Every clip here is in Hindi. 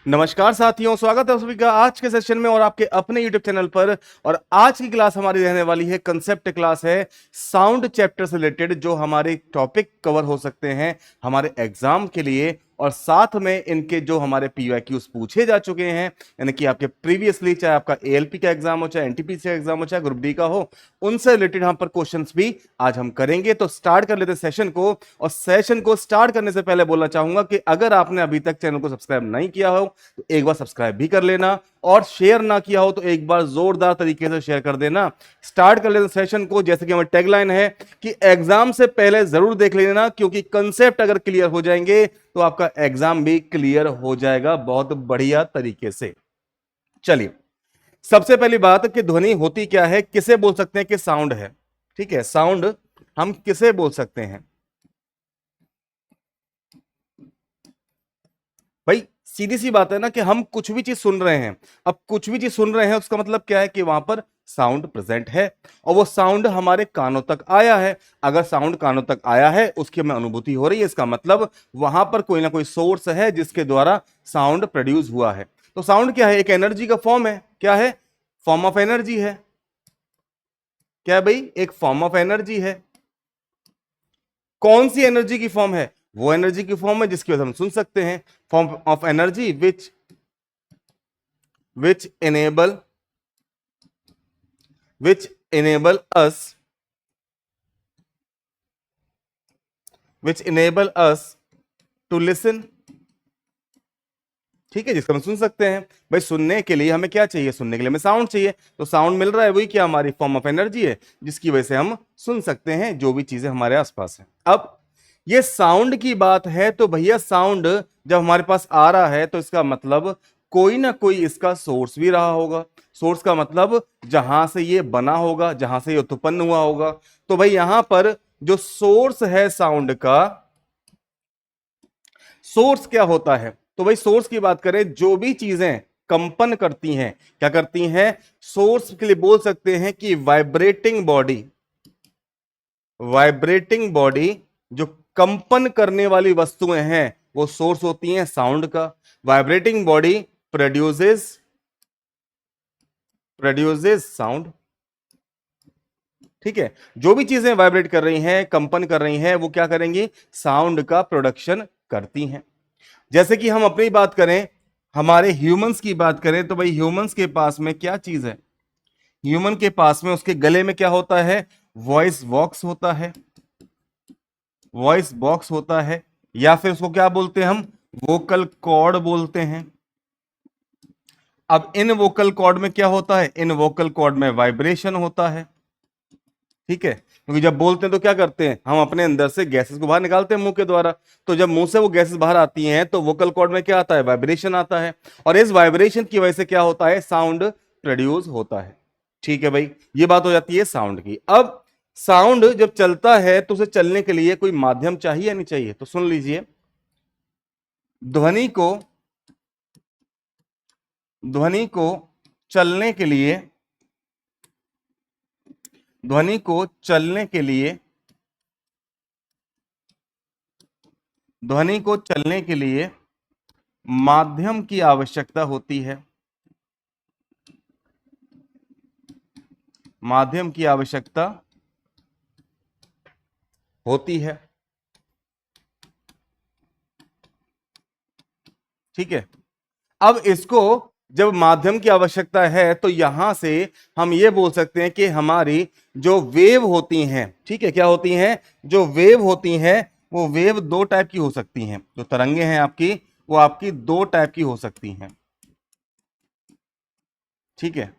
नमस्कार साथियों, स्वागत है आप सभी का आज के सेशन में और आपके अपने YouTube चैनल पर। और आज की क्लास हमारी रहने वाली है कंसेप्ट क्लास है साउंड चैप्टर से रिलेटेड, जो हमारे टॉपिक कवर हो सकते हैं हमारे एग्जाम के लिए। और साथ में इनके जो हमारे PYQs पूछे जा चुके हैं, यानी कि आपके प्रीवियसली, चाहे आपका ALP का एग्जाम हो, चाहे NTPC का एग्जाम हो, चाहे ग्रुप डी का हो, उनसे रिलेटेड यहाँ पर क्वेश्चंस भी आज हम करेंगे। तो स्टार्ट कर लेते सेशन को। और सेशन को स्टार्ट करने से पहले बोलना चाहूंगा कि अगर आपने अभी तक चैनल को सब्सक्राइब नहीं किया हो तो एक बार सब्सक्राइब भी कर लेना, और शेयर ना किया हो तो एक बार जोरदार तरीके से शेयर कर देना। स्टार्ट कर लेते सेशन को। जैसे कि हमारी टैगलाइन है कि एग्जाम से पहले जरूर देख लेना, क्योंकि कंसेप्ट अगर क्लियर हो जाएंगे तो आपका एग्जाम भी क्लियर हो जाएगा बहुत बढ़िया तरीके से। चलिए, सबसे पहली बात कि ध्वनि होती क्या है, किसे बोल सकते हैं कि साउंड है। ठीक है, साउंड हम किसे बोल सकते हैं भाई? सीधी सी बात है ना कि हम कुछ भी चीज सुन रहे हैं। अब कुछ भी चीज सुन रहे हैं, उसका मतलब क्या है कि वहां पर साउंड प्रेजेंट है, और वो साउंड हमारे कानों तक आया है। अगर साउंड कानों तक आया है, उसकी हमें अनुभूति हो रही है, इसका मतलब वहां पर कोई ना कोई सोर्स है जिसके द्वारा साउंड प्रोड्यूस हुआ है। तो साउंड क्या है? एक एनर्जी का फॉर्म है। क्या है? फॉर्म ऑफ एनर्जी है। क्या है भाई? एक फॉर्म ऑफ एनर्जी है। कौन सी एनर्जी की फॉर्म है? वो एनर्जी की फॉर्म है जिसकी वजह से हम सुन सकते हैं। Form of energy which enable which enable us which enable us to listen। ठीक है, जिसको हम सुन सकते हैं। भाई सुनने के लिए हमें क्या चाहिए? सुनने के लिए हमें साउंड चाहिए। तो साउंड मिल रहा है, वही क्या? हमारी फॉर्म ऑफ एनर्जी है, जिसकी वजह से हम सुन सकते हैं जो भी चीजें हमारे आसपास है। अब ये साउंड की बात है, तो भैया साउंड जब हमारे पास आ रहा है तो इसका मतलब कोई ना कोई इसका सोर्स भी रहा होगा। सोर्स का मतलब जहां से ये बना होगा, जहां से ये उत्पन्न हुआ होगा। तो भाई यहां पर जो सोर्स है साउंड का, सोर्स क्या होता है? तो भाई सोर्स की बात करें, जो भी चीजें कंपन करती हैं, क्या करती हैं? सोर्स के लिए बोल सकते हैं कि वाइब्रेटिंग बॉडी। वाइब्रेटिंग बॉडी, जो कंपन करने वाली वस्तुएं हैं, वो सोर्स होती हैं साउंड का। Vibrating body produces produces sound. ठीक है, जो भी चीजें वाइब्रेट कर रही हैं, कंपन कर रही हैं, वो क्या करेंगी? साउंड का प्रोडक्शन करती हैं। जैसे कि हम अपनी बात करें, हमारे ह्यूमंस की बात करें, तो भाई ह्यूमंस के पास में क्या चीज है? ह्यूमन के पास में उसके गले में क्या होता है? वॉइस बॉक्स होता है। वॉइस बॉक्स होता है, या फिर उसको क्या बोलते हैं हम? वोकल कॉर्ड बोलते हैं। अब इन वोकल कॉर्ड में क्या होता है? इन वोकल कॉर्ड में वाइब्रेशन होता है। ठीक है, क्योंकि जब बोलते हैं तो क्या करते हैं? हम अपने अंदर से गैसेस को बाहर निकालते हैं मुंह के द्वारा। तो जब मुंह से वो गैसेस बाहर आती हैं तो वोकल कॉर्ड में क्या आता है? वाइब्रेशन आता है। और इस वाइब्रेशन की वजह से क्या होता है? साउंड प्रोड्यूस होता है। ठीक है भाई, ये बात हो जाती है साउंड की। अब साउंड जब चलता है तो उसे चलने के लिए कोई माध्यम चाहिए या नहीं चाहिए? तो सुन लीजिए, ध्वनि को ध्वनि को चलने के लिए ध्वनि को चलने के लिए ध्वनि को चलने के लिए माध्यम की आवश्यकता होती है। माध्यम की आवश्यकता होती है। ठीक है, अब इसको जब माध्यम की आवश्यकता है तो यहां से हम ये बोल सकते हैं कि हमारी जो वेव होती हैं, ठीक है, क्या होती हैं? जो वेव होती हैं, वो वेव दो टाइप की हो सकती हैं। जो तरंगे हैं आपकी, वो आपकी दो टाइप की हो सकती हैं। ठीक है,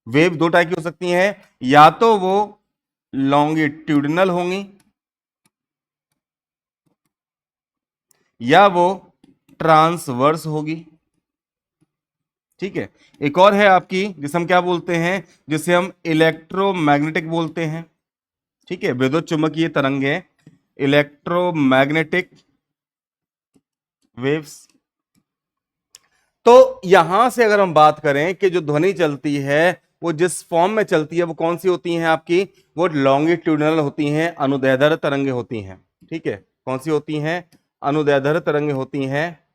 वेव दो टाइप की हो सकती हैं। या तो वो लॉन्गिट्यूडिनल होंगी, या वो ट्रांसवर्स होगी। ठीक है, एक और है आपकी, जिसे हम क्या बोलते हैं? जिसे हम इलेक्ट्रोमैग्नेटिक बोलते हैं। ठीक है, विद्युत चुंबकीय तरंगे, इलेक्ट्रोमैग्नेटिक वेव्स। तो यहां से अगर हम बात करें कि जो ध्वनि चलती है वो जिस फॉर्म में चलती है, वो कौन सी होती हैं आपकी? वो लॉन्गिट्यूडिनल होती हैं, अनुदैर्ध्य तरंगे होती हैं। ठीक है, कौन सी होती हैं? अनुदैर्ध्य तरंगे होती हैं।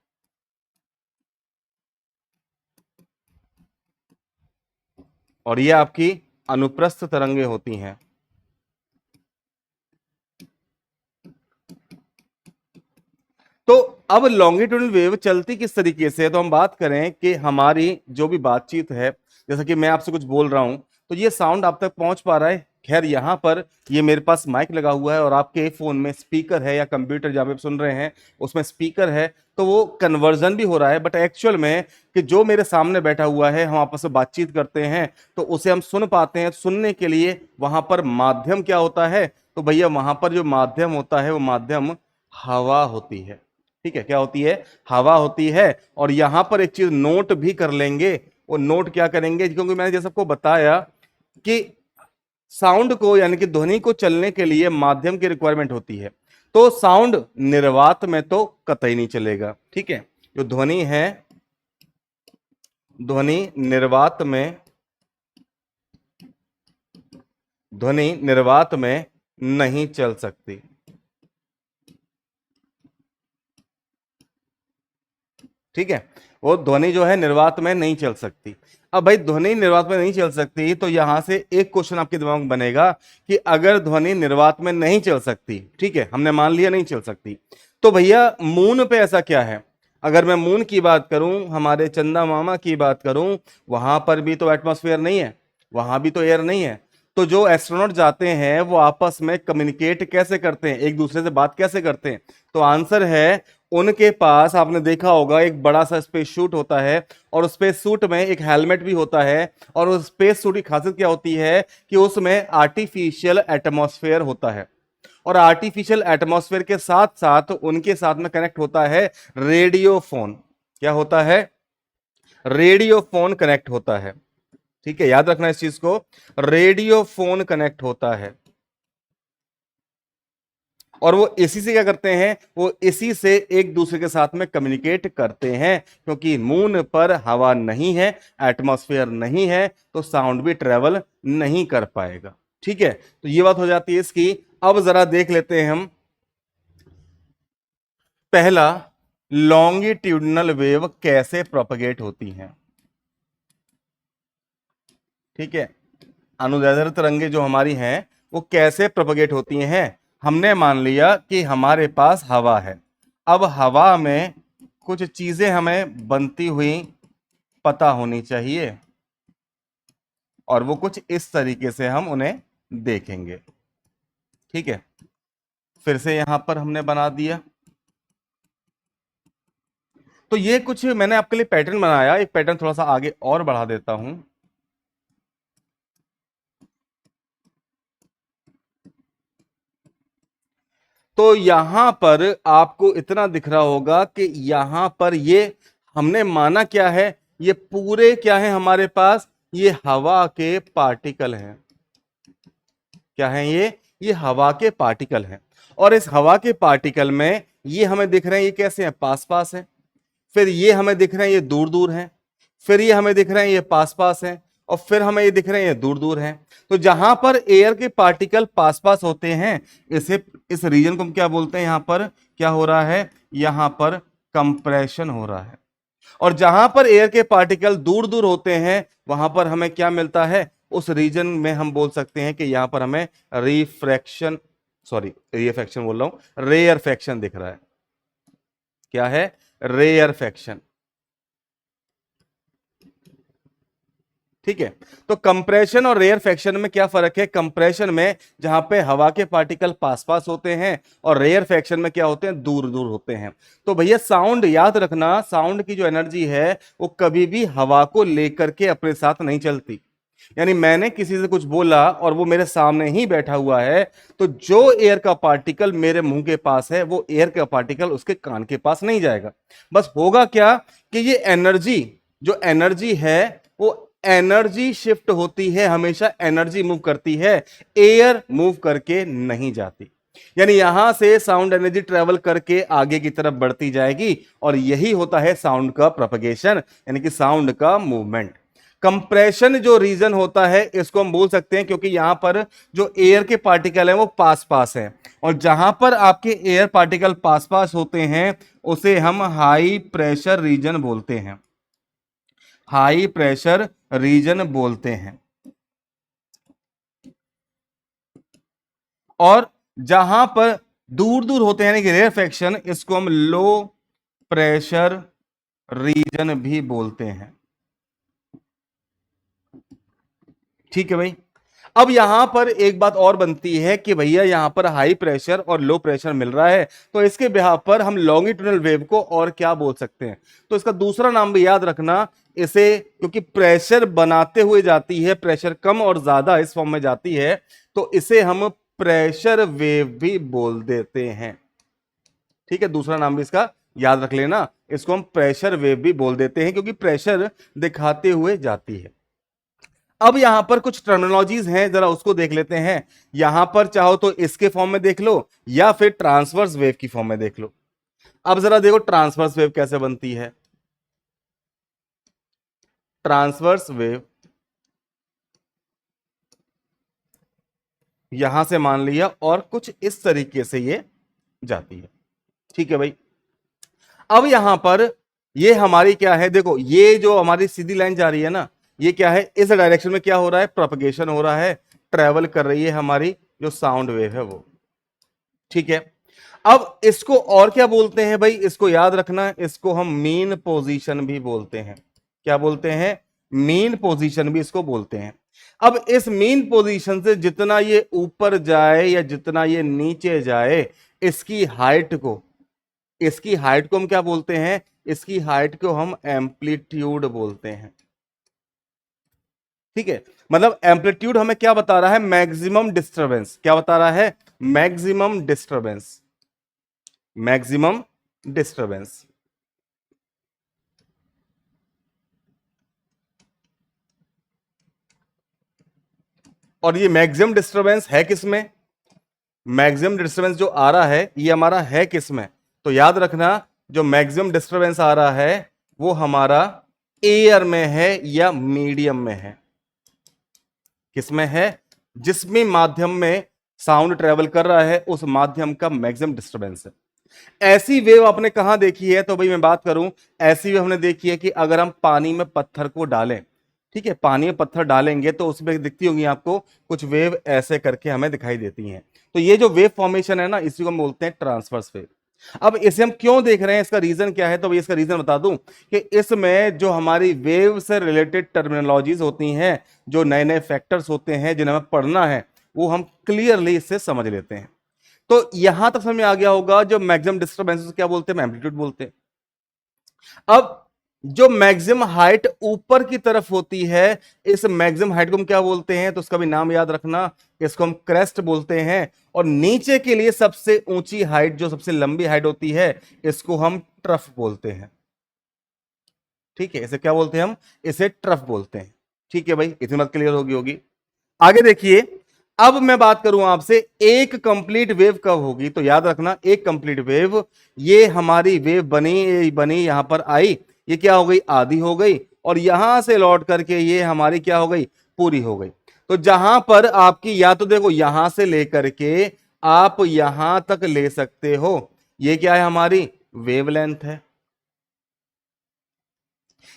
और ये आपकी अनुप्रस्थ तरंगे होती हैं। तो अब लॉन्गिट्यूडनल वेव चलती किस तरीके से है, तो हम बात करें कि हमारी जो भी बातचीत है, जैसा कि मैं आपसे कुछ बोल रहा हूं तो ये साउंड आप तक पहुंच पा रहा है। खैर यहां पर ये मेरे पास माइक लगा हुआ है और आपके फोन में स्पीकर है या कंप्यूटर जहां पे आप सुन रहे हैं उसमें स्पीकर है, तो वो कन्वर्जन भी हो रहा है। बट एक्चुअल में कि जो मेरे सामने बैठा हुआ है, हम आपस में बातचीत करते हैं तो उसे हम सुन पाते हैं। सुनने के लिए वहां पर माध्यम क्या होता है, तो भैया वहां पर जो माध्यम होता है वो माध्यम हवा होती है। ठीक है, क्या होती है, हवा होती है। और यहां पर एक चीज नोट भी कर लेंगे, वो नोट क्या करेंगे, क्योंकि मैंने जैसे आपको बताया कि साउंड को यानी कि ध्वनि को चलने के लिए माध्यम की रिक्वायरमेंट होती है। तो साउंड निर्वात में तो कतई नहीं चलेगा। ठीक है, जो ध्वनि है, ध्वनि निर्वात में, ध्वनि निर्वात में नहीं चल सकती। ठीक है, वो ध्वनि जो है निर्वात में नहीं चल सकती। अब भाई ध्वनि निर्वात में नहीं चल सकती तो यहां से एक क्वेश्चन आपके दिमाग में बनेगा कि अगर ध्वनि निर्वात में नहीं चल सकती, ठीक है हमने मान लिया नहीं चल सकती, तो भैया मून पे ऐसा क्या है। अगर मैं मून की बात करूं, हमारे चंदा मामा की बात करूं, वहां पर भी तो एटमॉस्फेयर नहीं है, वहां भी तो एयर नहीं है। तो जो एस्ट्रोनॉट जाते हैं वो आपस में कम्युनिकेट कैसे करते हैं, एक दूसरे से बात कैसे करते हैं, तो आंसर है उनके पास आपने देखा होगा एक बड़ा सा स्पेस सूट होता है और उस स्पेस सूट में एक हेलमेट भी होता है। और उस स्पेस सूट की खासियत क्या होती है कि उसमें आर्टिफिशियल एटमॉस्फेयर होता है। और आर्टिफिशियल एटमॉस्फेयर के साथ साथ उनके साथ में कनेक्ट होता है रेडियो फोन। क्या होता है, रेडियो फोन कनेक्ट होता है। ठीक है, याद रखना इस चीज को, रेडियो फोन कनेक्ट होता है। और वो इसी से क्या करते हैं, वो इसी से एक दूसरे के साथ में कम्युनिकेट करते हैं, क्योंकि मून पर हवा नहीं है, एटमॉस्फेयर नहीं है, तो साउंड भी ट्रेवल नहीं कर पाएगा। ठीक है, तो ये बात हो जाती है इसकी। अब जरा देख लेते हैं हम पहला, लॉन्गिट्यूडनल वेव कैसे प्रोपगेट होती हैं। ठीक है, अनुदैर्ध्य तरंगे जो हमारी हैं वो कैसे प्रोपगेट होती हैं। हमने मान लिया कि हमारे पास हवा है। अब हवा में कुछ चीजें हमें बनती हुई पता होनी चाहिए और वो कुछ इस तरीके से हम उन्हें देखेंगे। ठीक है, फिर से यहां पर हमने बना दिया। तो ये कुछ मैंने आपके लिए पैटर्न बनाया, एक पैटर्न थोड़ा सा आगे और बढ़ा देता हूं। तो यहां पर आपको इतना दिख रहा होगा कि यहां पर ये हमने माना क्या है, ये पूरे क्या है हमारे पास, ये हवा के पार्टिकल हैं। क्या है ये हवा के पार्टिकल हैं। और इस हवा के पार्टिकल में ये हमें दिख रहे हैं, ये कैसे हैं, पास पास है। फिर ये हमें दिख रहे हैं ये दूर दूर हैं। फिर ये हमें दिख रहे हैं ये पास पास हैं। और फिर हमें ये दिख रहे हैं ये दूर दूर हैं। तो जहां पर एयर के पार्टिकल पास पास होते हैं, इसे इस रीजन को हम क्या बोलते हैं, यहां पर क्या हो रहा है, यहां पर कंप्रेशन हो रहा है। और जहां पर एयर के पार्टिकल दूर दूर होते हैं वहां पर हमें क्या मिलता है, उस रीजन में हम बोल सकते हैं कि यहां पर हमें रिफ्रैक्शन, सॉरी रिफ्रैक्शन बोल रहा हूं, रेयरफेक्शन दिख रहा है। क्या है, रेयरफेक्शन। ठीक है, तो कंप्रेशन और रेयरफेक्शन में क्या फर्क है, कंप्रेशन में जहां पे हवा के पार्टिकल पास पास होते हैं और रेयरफेक्शन में क्या होते हैं, दूर दूर होते हैं। तो भैया साउंड याद रखना, साउंड की जो एनर्जी है वो कभी भी हवा को लेकर के अपने साथ नहीं चलती। यानी मैंने किसी से कुछ बोला और वो मेरे सामने ही बैठा हुआ है, तो जो एयर का पार्टिकल मेरे मुंह के पास है वो एयर का पार्टिकल उसके कान के पास नहीं जाएगा। बस होगा क्या कि ये एनर्जी, जो एनर्जी है वो एनर्जी शिफ्ट होती है, हमेशा एनर्जी मूव करती है, एयर मूव करके नहीं जाती। यानी यहां से साउंड एनर्जी ट्रेवल करके आगे की तरफ बढ़ती जाएगी और यही होता है साउंड का प्रोपगेशन, यानी कि साउंड का मूवमेंट। कंप्रेशन जो रीजन होता है इसको हम बोल सकते हैं, क्योंकि यहां पर जो एयर के पार्टिकल हैं वो पास पास है, और जहां पर आपके एयर पार्टिकल पास पास होते हैं उसे हम हाई प्रेशर रीजन बोलते हैं, हाई प्रेशर रीजन बोलते हैं। और जहां पर दूर दूर होते हैं यानी कि रेयरफेक्शन, इसको हम लो प्रेशर रीजन भी बोलते हैं। ठीक है भाई। अब यहां पर एक बात और बनती है कि भैया यहां पर हाई प्रेशर और लो प्रेशर मिल रहा है, तो इसके बिहाफ पर हम लॉन्गिट्यूडनल वेव को और क्या बोल सकते हैं? तो इसका दूसरा नाम भी याद रखना, इसे क्योंकि प्रेशर बनाते हुए जाती है, प्रेशर कम और ज्यादा इस फॉर्म में जाती है, तो इसे हम प्रेशर वेव भी बोल देते हैं। ठीक है, दूसरा नाम भी इसका याद रख लेना, इसको हम प्रेशर वेव भी बोल देते हैं क्योंकि प्रेशर दिखाते हुए जाती है। अब यहां पर कुछ टर्मिनोलॉजीज हैं, जरा उसको देख लेते हैं। यहां पर चाहो तो इसके फॉर्म में देख लो या फिर ट्रांसवर्स वेव की फॉर्म में देख लो। अब जरा देखो ट्रांसवर्स वेव कैसे बनती है। ट्रांसवर्स वेव यहां से मान लिया और कुछ इस तरीके से ये जाती है। ठीक है भाई। अब यहां पर ये हमारी क्या है, देखो ये जो हमारी सीधी लाइन जा रही है ना, ये क्या है, इस डायरेक्शन में क्या हो रहा है, प्रोपगेशन हो रहा है, ट्रेवल कर रही है हमारी जो साउंड वेव है वो। ठीक है। अब इसको और क्या बोलते हैं भाई, इसको याद रखना, इसको हम मीन पोजीशन भी बोलते हैं। क्या बोलते हैं? मीन पोजीशन भी इसको बोलते हैं। अब इस मीन पोजीशन से जितना ये ऊपर जाए या जितना ये नीचे जाए, इसकी हाइट को, इसकी हाइट को हम क्या बोलते हैं? इसकी हाइट को हम एम्पलीट्यूड बोलते हैं। ठीक है, मतलब एम्पलीट्यूड हमें क्या बता रहा है? Maximum disturbance. क्या बता रहा है? Maximum disturbance. Maximum disturbance. और ये मैक्सिमम डिस्टरबेंस है किसमें? मैक्सिमम डिस्टरबेंस जो आ रहा है ये हमारा है किसमें? तो याद रखना, जो मैक्सिमम डिस्टरबेंस आ रहा है वो हमारा एयर में है या मीडियम में है। किसमें है? जिसमें माध्यम में साउंड ट्रेवल कर रहा है उस माध्यम का मैक्सिमम डिस्टरबेंस है। ऐसी वेव आपने कहां देखी है? तो भाई मैं बात करूं, ऐसी वेव हमने देखी है कि अगर हम पानी में पत्थर को डालें, ठीक है, पानी में पत्थर डालेंगे तो उसमें दिखती होंगी आपको कुछ वेव ऐसे करके हमें दिखाई देती हैं। तो ये जो वेव फॉर्मेशन है ना, इसी को हम बोलते हैं ट्रांसवर्स वेव। अब इसे हम क्यों देख रहे हैं, इसका रीजन क्या है? तो इसका रीजन बता दूं कि इसमें जो हमारी वेव से रिलेटेड टर्मिनोलॉजीज होती हैं, जो नए नए फैक्टर्स होते हैं जिन्हें हमें पढ़ना है, वो हम क्लियरली इससे समझ लेते हैं। तो यहां तक समझ में आ गया होगा, जो मैक्सिमम डिस्टरबेंस क्या बोलते हैं? एम्पलीट्यूड बोलते हैं। अब जो मैक्सिमम हाइट ऊपर की तरफ होती है, इस मैक्सिमम हाइट को हम क्या बोलते हैं? तो उसका भी नाम याद रखना, इसको हम क्रेस्ट बोलते हैं। और नीचे के लिए सबसे ऊंची हाइट, जो सबसे लंबी हाइट होती है, इसको हम ट्रफ बोलते हैं। ठीक है, इसे क्या बोलते हैं हम? इसे ट्रफ बोलते हैं। ठीक है भाई, इतनी बात क्लियर होगी होगी आगे देखिए। अब मैं बात करूं आपसे, एक कंप्लीट वेव कब होगी? तो याद रखना, एक कंप्लीट वेव, ये हमारी वेव बनी बनी यहां पर आई, ये क्या हो गई? आधी हो गई, और यहां से लौट करके ये हमारी क्या हो गई? पूरी हो गई। तो जहां पर आपकी, या तो देखो यहां से लेकर के आप यहां तक ले सकते हो, ये क्या है? हमारी वेवलेंथ है।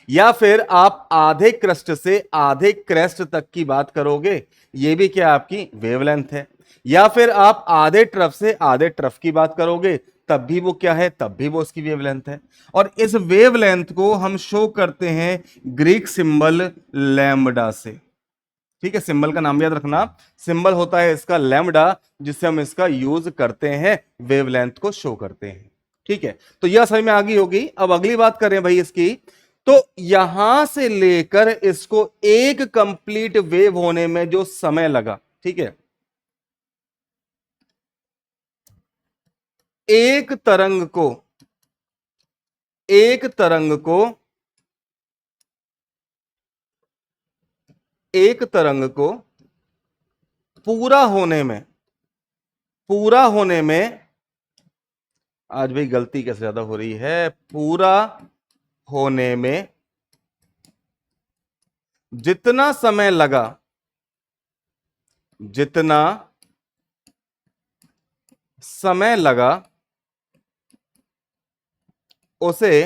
या फिर आप आधे क्रस्ट से आधे क्रेस्ट तक की बात करोगे, ये भी क्या आपकी वेवलेंथ है। या फिर आप आधे ट्रफ से आधे ट्रफ की बात करोगे, तब भी वो क्या है? तब भी वो उसकी वेवलेंथ है। और इस वेवलेंथ को हम शो करते हैं ग्रीक सिंबल लैम्बडा से। ठीक है, सिंबल का नाम याद रखना, सिंबल होता है इसका लैम्बडा, जिससे हम इसका यूज करते हैं, वेवलेंथ को शो करते हैं। ठीक है, तो यह समझ में आ गई होगी। अब अगली बात करें भाई इसकी, तो यहां से लेकर इसको एक कंप्लीट वेव होने में जो समय लगा, ठीक है, एक तरंग को, एक तरंग को, एक तरंग को पूरा होने में, पूरा होने में, आज भाई गलती कैसे ज्यादा हो रही है, पूरा होने में जितना समय लगा, जितना समय लगा, उसे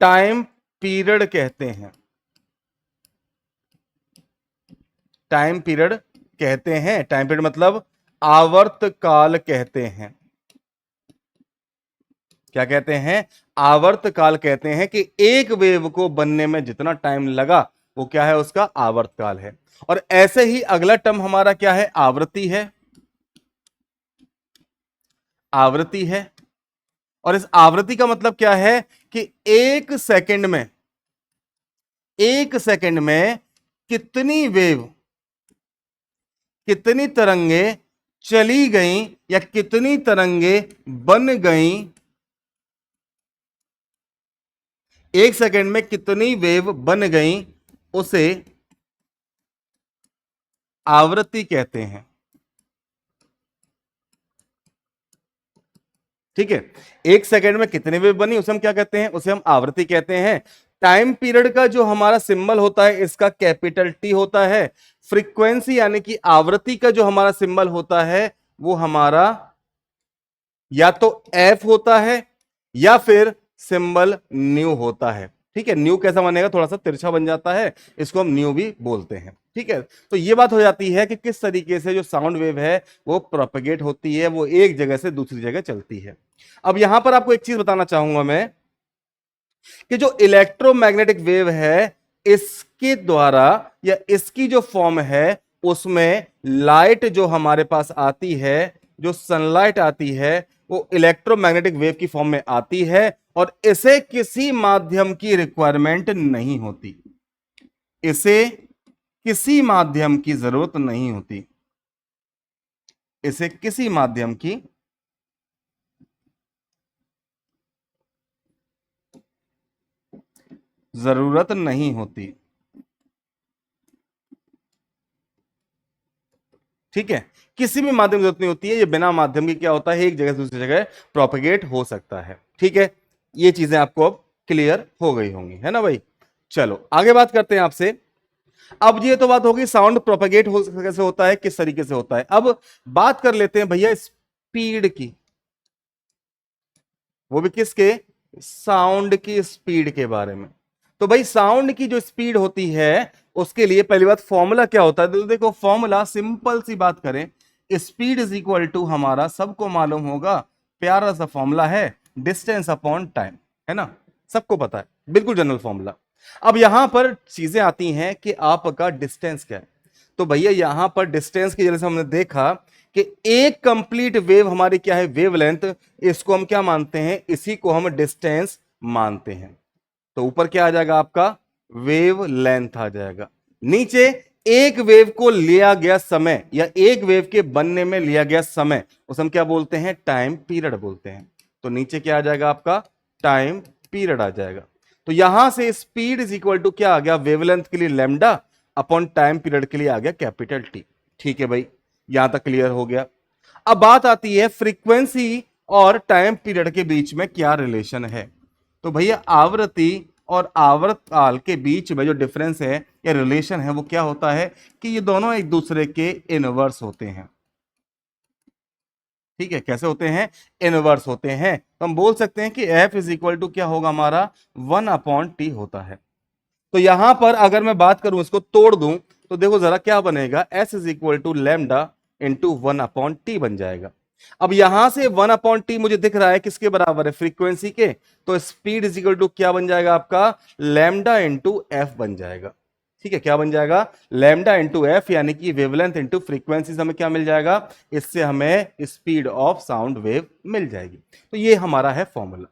टाइम पीरियड कहते हैं। टाइम पीरियड कहते हैं। टाइम पीरियड मतलब आवर्त काल कहते हैं। क्या कहते हैं? आवर्त काल कहते हैं कि एक वेव को बनने में जितना टाइम लगा वो क्या है? उसका आवर्त काल है। और ऐसे ही अगला टर्म हमारा क्या है? आवृत्ति है। आवृत्ति है। और इस आवृत्ति का मतलब क्या है कि एक सेकंड में कितनी वेव, कितनी तरंगे चली गई या कितनी तरंगे बन गई, एक सेकंड में कितनी वेव बन गई, उसे आवृत्ति कहते हैं। ठीक है, एक सेकंड में कितनी वेव बनी उसे हम क्या कहते हैं? उसे हम आवृत्ति कहते हैं। टाइम पीरियड का जो हमारा सिंबल होता है इसका कैपिटल टी होता है। फ्रीक्वेंसी यानी कि आवृत्ति का जो हमारा सिंबल होता है वो हमारा या तो एफ होता है या फिर सिंबल न्यू होता है। ठीक है, न्यू कैसा बनेगा? थोड़ा सा तिरछा बन जाता है, इसको हम न्यू भी बोलते हैं। ठीक है, तो ये बात हो जाती है कि किस तरीके से जो साउंड वेव है वो प्रोपेगेट होती है, वो एक जगह से दूसरी जगह चलती है। अब यहां पर आपको एक चीज बताना चाहूंगा मैं कि जो इलेक्ट्रोमैग्नेटिक वेव है इसके द्वारा या इसकी जो फॉर्म है उसमें लाइट जो हमारे पास आती है, जो सनलाइट आती है, वो इलेक्ट्रोमैग्नेटिक वेव की फॉर्म में आती है और इसे किसी माध्यम की रिक्वायरमेंट नहीं होती। इसे किसी माध्यम की जरूरत नहीं होती। इसे किसी माध्यम की जरूरत नहीं होती। ठीक है, किसी भी माध्यम की जरूरत नहीं होती है। ये बिना माध्यम के क्या होता है? एक जगह से दूसरी जगह प्रोपेगेट हो सकता है। ठीक है, ये चीजें आपको अब क्लियर हो गई होंगी, है ना भाई? चलो आगे बात करते हैं आपसे। अब ये तो बात होगी साउंड प्रोपेगेट हो कैसे होता है, किस तरीके से होता है। अब बात कर लेते हैं भैया स्पीड की, वो भी किसके? साउंड की स्पीड के बारे में। तो भाई साउंड की जो स्पीड होती है उसके लिए पहली बात फॉर्मूला क्या होता है? तो देखो फॉर्मूला सिंपल सी बात करें, स्पीड इज इक्वल टू हमारा सबको मालूम होगा, प्यारा सा फॉर्मूला है, डिस्टेंस अपॉन टाइम, है ना? सबको पता है, बिल्कुल जनरल फॉर्मूला। अब यहां पर चीजें आती हैं कि आपका डिस्टेंस क्या है। तो भैया यहां पर डिस्टेंस की जैसे हमने देखा कि एक कंप्लीट वेव हमारी क्या है? वेवलेंथ। इसको हम क्या मानते हैं? इसी को हम डिस्टेंस मानते हैं। तो ऊपर क्या आ जाएगा आपका? वेव लेंथ आ जाएगा। नीचे एक वेव को लिया गया समय या एक वेव के बनने में लिया गया समय, उसे हम क्या बोलते हैं? टाइम पीरियड बोलते हैं। तो नीचे क्या आ जाएगा आपका? टाइम पीरियड आ जाएगा। तो यहां से स्पीड इज इक्वल टू क्या आ गया? वेवलेंथ के लिए लैम्डा अपॉन टाइम पीरियड के लिए आ गया कैपिटल टी। ठीक है भाई, यहां तक क्लियर हो गया। अब बात आती है फ्रीक्वेंसी और टाइम पीरियड के बीच में क्या रिलेशन है। तो भैया आवृत्ति और आवर्त काल के बीच में जो डिफरेंस है या रिलेशन है वो क्या होता है कि ये दोनों एक दूसरे के इनवर्स होते हैं। ठीक है, कैसे होते हैं? इनवर्स होते हैं। तो हम बोल सकते हैं कि एफ इज इक्वल टू क्या होगा हमारा? 1/t होता है। तो यहां पर अगर मैं बात करूं, इसको तोड़ दूं, तो देखो जरा क्या बनेगा? S is equal to lambda into 1/t बन जाएगा। अब यहां से 1/t मुझे दिख रहा है किसके बराबर है? फ्रीक्वेंसी के। तो स्पीड इज इक्वल टू क्या बन जाएगा आपका? लैम्डा इंटू एफ बन जाएगा। ठीक है, क्या बन जाएगा? लैम्डा इंटू एफ, यानी कि वेवलेंथ इंटू फ्रीक्वेंसी से हमें क्या मिल जाएगा? इससे हमें स्पीड ऑफ साउंड वेव मिल जाएगी। तो ये हमारा है फॉर्मूला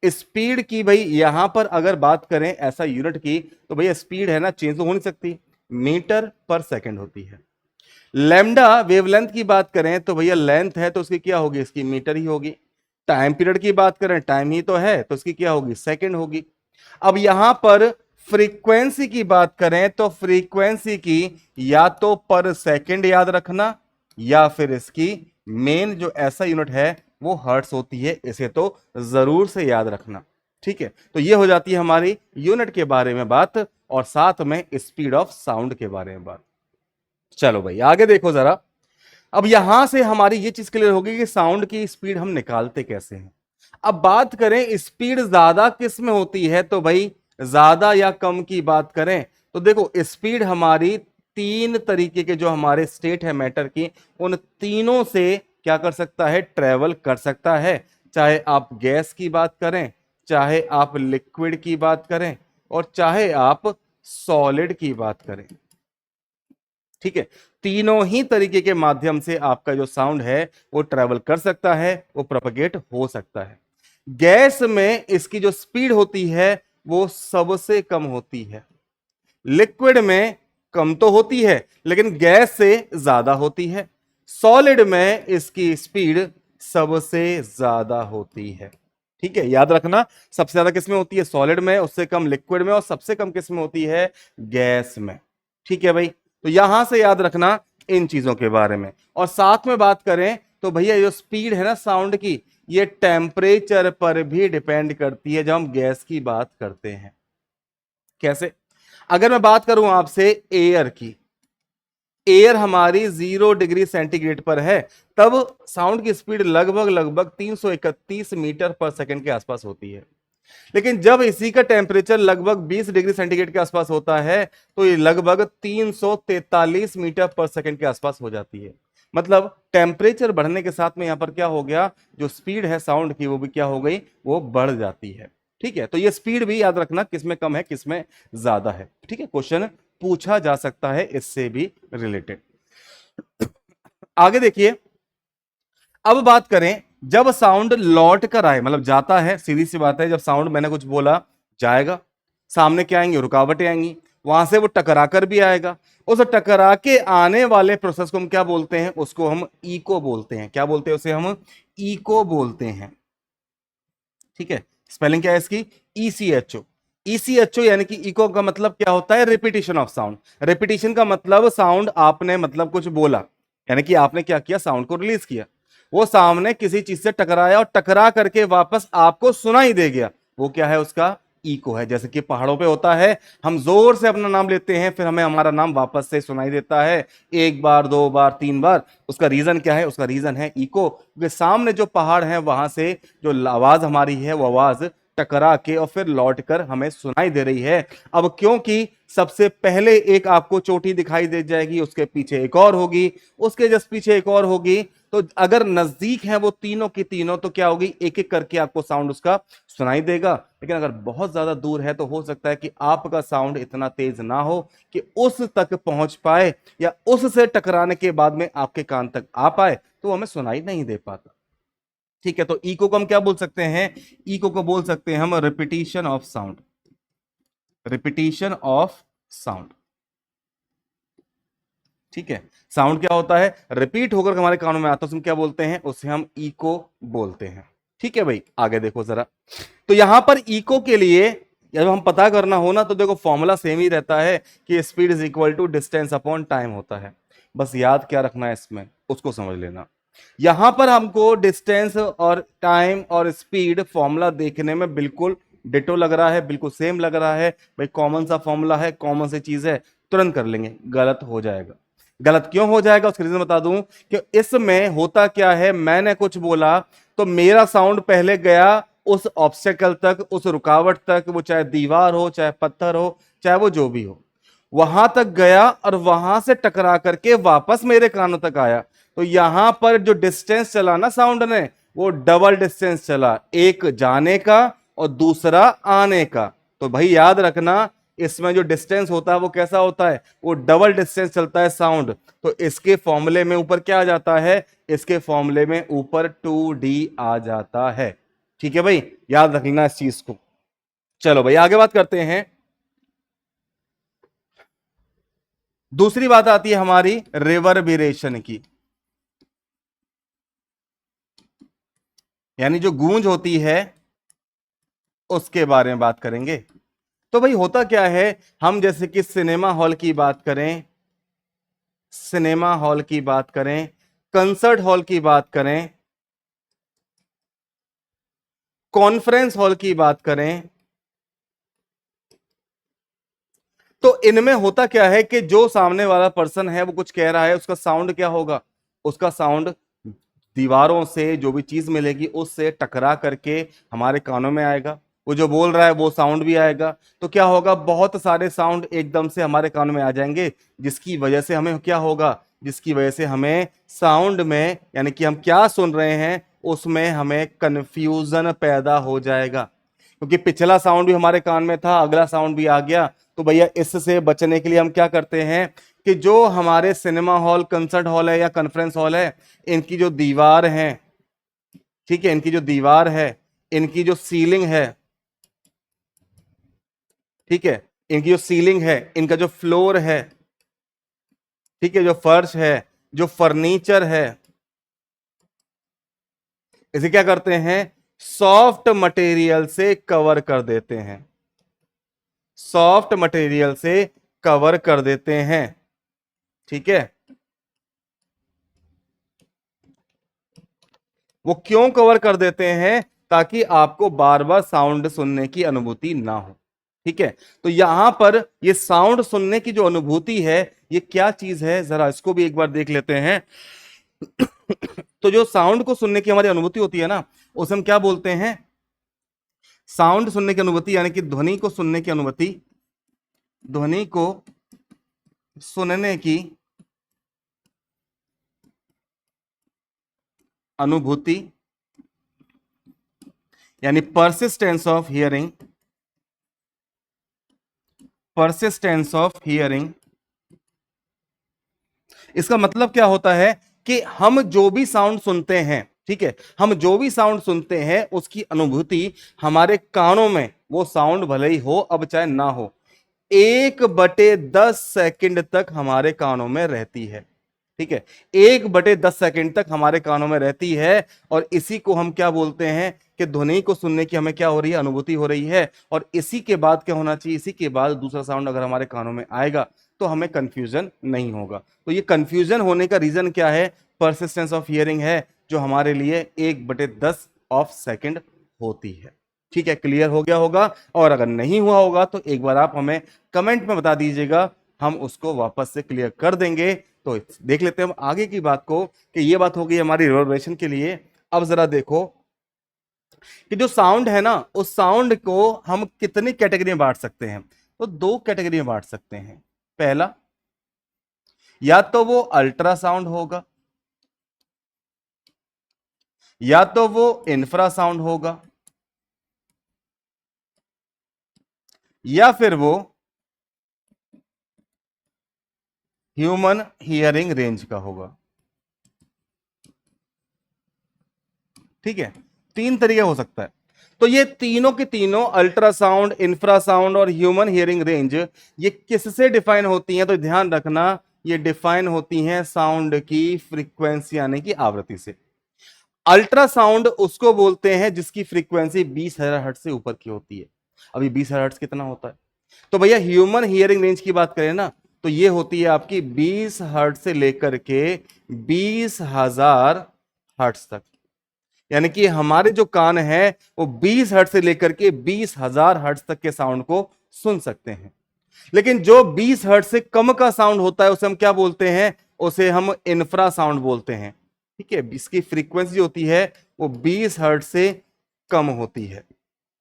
स्पीड की। भाई यहां पर अगर बात करें ऐसा यूनिट की, तो भैया स्पीड है ना, चेंज तो हो नहीं सकती, मीटर पर सेकंड होती है। लैम्डा वेवलेंथ की बात करें तो भैया लेंथ है तो उसकी क्या होगी? इसकी मीटर ही होगी। टाइम पीरियड की बात करें, टाइम ही तो है तो उसकी क्या होगी? सेकंड होगी। अब यहां पर फ्रीक्वेंसी की बात करें तो फ्रीक्वेंसी की या तो पर सेकंड याद रखना या फिर इसकी मेन जो ऐसा यूनिट है वो हर्ट्स होती है, इसे तो जरूर से याद रखना। ठीक है, तो ये हो जाती है हमारी यूनिट के बारे में बात और साथ में स्पीड ऑफ साउंड के बारे में बात। चलो भाई आगे देखो जरा। अब यहां से हमारी ये चीज क्लियर होगी कि साउंड की स्पीड हम निकालते कैसे हैं। अब बात करें स्पीड ज्यादा किस में होती है, तो भाई ज्यादा या कम की बात करें तो देखो स्पीड हमारी तीन तरीके के जो हमारे स्टेट है मैटर की, उन तीनों से क्या कर सकता है, ट्रेवल कर सकता है। चाहे आप गैस की बात करें, चाहे आप लिक्विड की बात करें, और चाहे आप सॉलिड की बात करें। ठीक है, तीनों ही तरीके के माध्यम से आपका जो साउंड है वो ट्रेवल कर सकता है, वो प्रोपगेट हो सकता है। गैस में इसकी जो स्पीड होती है वो सबसे कम होती है। लिक्विड में कम तो होती है लेकिन गैस से ज्यादा होती है। सॉलिड में इसकी स्पीड सबसे ज्यादा होती है। ठीक है, याद रखना, सबसे ज्यादा किसमें होती है, सॉलिड में, उससे कम लिक्विड में, और सबसे कम किसमें होती है, गैस में। ठीक है भाई, तो यहां से याद रखना इन चीजों के बारे में। और साथ में बात करें तो भैया जो स्पीड है ना साउंड की, ये टेम्परेचर पर भी डिपेंड करती है जब हम गैस की बात करते हैं। कैसे? अगर मैं बात करूं आपसे एयर की, एयर हमारी 0 डिग्री सेंटीग्रेड पर है, तब साउंड की स्पीड लगभग लगभग 331 मीटर पर सेकंड के आसपास होती है। लेकिन जब इसी का टेम्परेचर लगभग 20 डिग्री सेंटीग्रेड के आसपास होता है तो ये लगभग 343 मीटर पर सेकंड के आसपास हो जाती है। मतलब टेम्परेचर बढ़ने के साथ में यहां पर क्या हो गया, जो स्पीड है साउंड की वो भी क्या हो गई, वो बढ़ जाती है। ठीक है, तो ये स्पीड भी याद रखना किसमें कम है किसमें ज्यादा है। ठीक है, क्वेश्चन पूछा जा सकता है इससे भी रिलेटेड। आगे देखिए, अब बात करें जब साउंड लौट कर आए, मतलब जाता है, सीधी सी बात है, जब साउंड मैंने कुछ बोला जाएगा, सामने क्या आएंगी, रुकावटें आएंगी, वहां से वो टकरा कर भी आएगा। उस टकरा के आने वाले प्रोसेस को हम क्या बोलते हैं, उसको हम इको बोलते हैं। क्या बोलते हैं उसे, हम इको बोलते हैं। ठीक है, स्पेलिंग क्या है इसकी, ECHO। ECHO यानी कि इको का मतलब क्या होता है, रिपीटिशन ऑफ साउंड। रिपीटिशन का मतलब साउंड आपने मतलब कुछ बोला, यानी कि आपने क्या किया, साउंड को रिलीज किया, वो सामने किसी चीज से टकराया और टकरा करके वापस आपको सुनाई दे गया, वो क्या है, उसका इको है। जैसे कि पहाड़ों पे होता है, हम जोर से अपना नाम लेते हैं, फिर हमें हमारा नाम वापस से सुनाई देता है, एक बार, दो बार, तीन बार। उसका रीजन क्या है, उसका रीजन है इको, क्योंकि सामने जो पहाड़ है वहां से जो आवाज हमारी है वो आवाज टकरा के और फिर लौट कर हमें सुनाई दे रही है। अब क्योंकि सबसे पहले एक आपको चोटी दिखाई दे जाएगी, उसके पीछे एक और होगी, उसके जस्ट पीछे एक और होगी, तो अगर नजदीक है वो तीनों की तीनों तो क्या होगी, एक एक करके आपको साउंड उसका सुनाई देगा। लेकिन अगर बहुत ज्यादा दूर है तो हो सकता है कि आपका साउंड इतना तेज ना हो कि उस तक पहुंच पाए, या उससे टकराने के बाद में आपके कान तक आ पाए, तो हमें सुनाई नहीं दे पाता। ठीक है, तो इको को हम क्या बोल सकते हैं, इको को बोल सकते हैं हम repetition of sound. Repetition of sound. ठीक है, साउंड क्या होता है, रिपीट होकर हमारे कानों में आता है, उसमें क्या बोलते हैं, उसे हम इको बोलते हैं। ठीक है भाई, आगे देखो जरा। तो यहां पर इको के लिए जब हम पता करना हो ना, तो देखो फॉर्मूला सेम ही रहता है कि speed is equal to distance upon time होता है। बस याद क्या रखना है इसमें, उसको समझ लेना। यहां पर हमको डिस्टेंस और टाइम और स्पीड फॉर्मूला देखने में बिल्कुल डिटो लग रहा है, बिल्कुल सेम लग रहा है, भाई कॉमन सा फॉर्मूला है, कॉमन सी चीज है, तुरंत कर लेंगे। गलत हो जाएगा। गलत क्यों हो जाएगा, उसका रीजन बता दूं कि इसमें होता क्या है, मैंने कुछ बोला तो मेरा साउंड पहले गया उस ऑब्स्टेकल तक, उस रुकावट तक, वो चाहे दीवार हो, चाहे पत्थर हो, चाहे वो जो भी हो, वहां तक गया और वहां से टकरा करके वापस मेरे कानों तक आया। तो यहां पर जो डिस्टेंस चला ना साउंड ने, वो डबल डिस्टेंस चला, एक जाने का और दूसरा आने का। तो भाई याद रखना, इसमें जो डिस्टेंस होता है वो कैसा होता है, वो डबल डिस्टेंस चलता है साउंड। तो इसके फॉर्मूले में ऊपर क्या आ जाता है, इसके फॉर्मूले में ऊपर 2D आ जाता है। ठीक है भाई, याद रखना इस चीज को। चलो भाई आगे बात करते हैं। दूसरी बात आती है हमारी रिवर्बरेशन की, यानी जो गूंज होती है उसके बारे में बात करेंगे। तो भाई होता क्या है, हम जैसे कि सिनेमा हॉल की बात करें, सिनेमा हॉल की बात करें, कंसर्ट हॉल की बात करें, कॉन्फ्रेंस हॉल की बात करें, तो इनमें होता क्या है कि जो सामने वाला पर्सन है वो कुछ कह रहा है, उसका साउंड क्या होगा, उसका साउंड दीवारों से जो भी चीज मिलेगी उससे टकरा करके हमारे कानों में आएगा। वो जो बोल रहा है वो साउंड भी आएगा। तो क्या होगा, बहुत सारे साउंड एकदम से हमारे कान में आ जाएंगे, जिसकी वजह से हमें क्या होगा, जिसकी वजह से हमें साउंड में, यानी कि हम क्या सुन रहे हैं उसमें हमें कंफ्यूजन पैदा हो जाएगा। क्योंकि पिछला साउंड भी हमारे कान में था, अगला साउंड भी आ गया। तो भैया इससे बचने के लिए हम क्या करते हैं कि जो हमारे सिनेमा हॉल, कंसर्ट हॉल है या कॉन्फ्रेंस हॉल है, इनकी जो दीवार है, ठीक है, इनकी जो दीवार है, इनकी जो सीलिंग है, ठीक है, इनकी जो सीलिंग है, इनका जो फ्लोर है, ठीक है, जो फर्श है, जो फर्नीचर है, इसे क्या करते हैं, सॉफ्ट मटेरियल से कवर कर देते हैं, सॉफ्ट मटेरियल से कवर कर देते हैं, ठीक है। वो क्यों कवर कर देते हैं, ताकि आपको बार बार साउंड सुनने की अनुभूति ना हो, ठीक है। तो यहां पर ये साउंड सुनने की जो अनुभूति है, ये क्या चीज है, जरा इसको भी एक बार देख लेते हैं। तो जो साउंड को सुनने की हमारी अनुभूति होती है ना, उसे हम क्या बोलते हैं, साउंड सुनने की अनुभूति, यानी कि ध्वनि को सुनने की अनुभूति, ध्वनि को सुनने की अनुभूति, यानी persistence of hearing, persistence of hearing. इसका मतलब क्या होता है कि हम जो भी साउंड सुनते हैं, ठीक है, हम जो भी साउंड सुनते हैं उसकी अनुभूति हमारे कानों में, वो साउंड भले ही हो अब चाहे ना हो, 1/10 सेकंड तक हमारे कानों में रहती है, ठीक है, 1/10 सेकंड तक हमारे कानों में रहती है। और इसी को हम क्या बोलते हैं कि ध्वनि को सुनने की हमें क्या हो रही है, अनुभूति हो रही है। और इसी के बाद क्या होना चाहिए, इसी के बाद दूसरा साउंड अगर हमारे कानों में आएगा तो हमें कंफ्यूजन नहीं होगा। तो ये कंफ्यूजन होने का रीजन क्या है, परसिस्टेंस ऑफ हियरिंग है, जो हमारे लिए 1/10 सेकंड होती है, ठीक है। क्लियर हो गया होगा, और अगर नहीं हुआ होगा तो एक बार आप हमें कमेंट में बता दीजिएगा, हम उसको वापस से क्लियर कर देंगे। तो देख लेते हैं हम आगे की बात को, कि ये बात हो गई हमारी रिवर्बरेशन के लिए। अब जरा देखो कि जो साउंड है ना, उस साउंड को हम कितनी कैटेगरी में बांट सकते हैं। तो 2 कैटेगरी में बांट सकते हैं। पहला, या तो वो अल्ट्रासाउंड होगा, या तो वो इंफ्रासाउंड होगा, या फिर वो ह्यूमन हियरिंग रेंज का होगा, ठीक है। 3 तरीके हो सकता है। तो ये तीनों के तीनों, अल्ट्रासाउंड, इंफ्रासाउंड और ह्यूमन हियरिंग रेंज, ये किससे डिफाइन होती हैं, तो ध्यान रखना, ये डिफाइन होती हैं साउंड की फ्रीक्वेंसी, यानी कि आवृत्ति से। अल्ट्रासाउंड उसको बोलते हैं जिसकी फ्रीक्वेंसी 20,000 हर्ट्ज से ऊपर की होती है। अभी 20,000 हर्ट्ज कितना होता है, तो भैया ह्यूमन हियरिंग रेंज की बात करें ना, तो ये होती है आपकी 20 हर्ट्ज से लेकर के 20,000 हर्ट्ज तक। यानी कि हमारे जो कान है वो 20 हर्ट्ज से लेकर के 20,000 हर्ट्ज तक के साउंड को सुन सकते हैं। लेकिन जो 20 हर्ट्ज से कम का साउंड होता है उसे हम क्या बोलते हैं, उसे हम इंफ्रा साउंड बोलते हैं, ठीक है। इसकी फ्रीक्वेंसी होती है वो 20 हर्ट्ज से कम होती है।